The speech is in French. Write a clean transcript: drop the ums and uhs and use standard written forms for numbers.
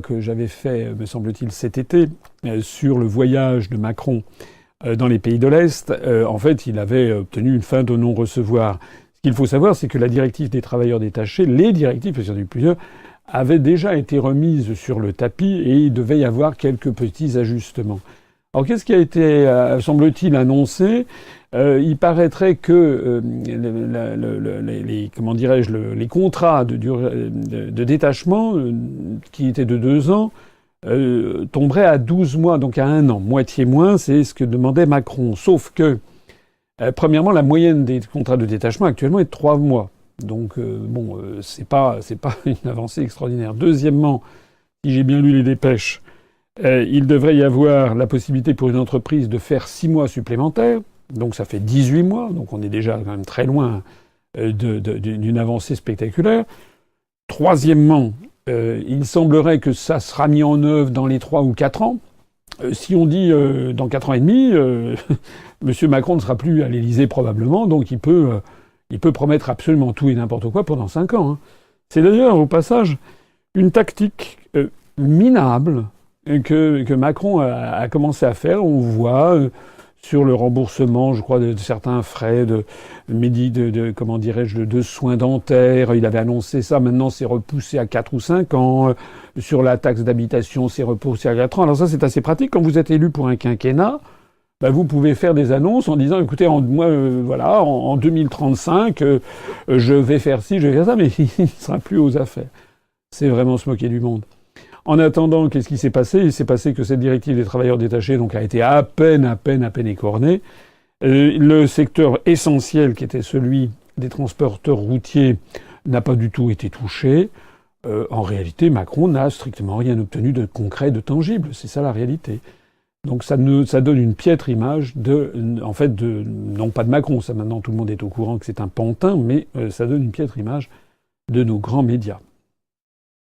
que j'avais fait, me semble-t-il, cet été, sur le voyage de Macron dans les pays de l'Est, en fait, il avait obtenu une fin de non-recevoir. Ce qu'il faut savoir, c'est que la directive des travailleurs détachés, les directives, parce qu'il y en a eu plusieurs, avaient déjà été remises sur le tapis et il devait y avoir quelques petits ajustements. Alors, qu'est-ce qui a été, semble-t-il, annoncé? Il paraîtrait que comment dirais-je, les contrats de détachement, qui étaient de 2 ans, tomberaient à 12 mois, donc à 1 an, moitié moins, c'est ce que demandait Macron. Sauf que, premièrement, la moyenne des contrats de détachement actuellement est de 3 mois. Donc c'est pas une avancée extraordinaire. Deuxièmement, si j'ai bien lu les dépêches, il devrait y avoir la possibilité pour une entreprise de faire 6 mois supplémentaires. Donc ça fait 18 mois. Donc on est déjà quand même très loin d'une avancée spectaculaire. Troisièmement, il semblerait que ça sera mis en œuvre dans les 3 ou 4 ans. Si on dit dans 4 ans et demi, M. Macron ne sera plus à l'Élysée probablement, donc il peut promettre absolument tout et n'importe quoi pendant 5 ans. Hein. C'est d'ailleurs, au passage, une tactique minable que Macron a commencé à faire. On voit sur le remboursement, je crois, de certains frais comment dirais-je, de soins dentaires. Il avait annoncé ça. Maintenant, c'est repoussé à 4 ou 5 ans. Sur la taxe d'habitation, c'est repoussé à 4 ans. Alors ça, c'est assez pratique. Quand vous êtes élu pour un quinquennat, vous pouvez faire des annonces en disant, écoutez, en 2035, je vais faire ci, je vais faire ça, mais il ne sera plus aux affaires. C'est vraiment se moquer du monde. En attendant, qu'est-ce qui s'est passé? Il s'est passé que cette directive des travailleurs détachés donc, a été à peine écornée. Le secteur essentiel, qui était celui des transporteurs routiers, n'a pas du tout été touché. En réalité, Macron n'a strictement rien obtenu de concret, de tangible. C'est ça la réalité. Donc ça donne une piètre image non pas de Macron, ça maintenant tout le monde est au courant que c'est un pantin, mais ça donne une piètre image de nos grands médias.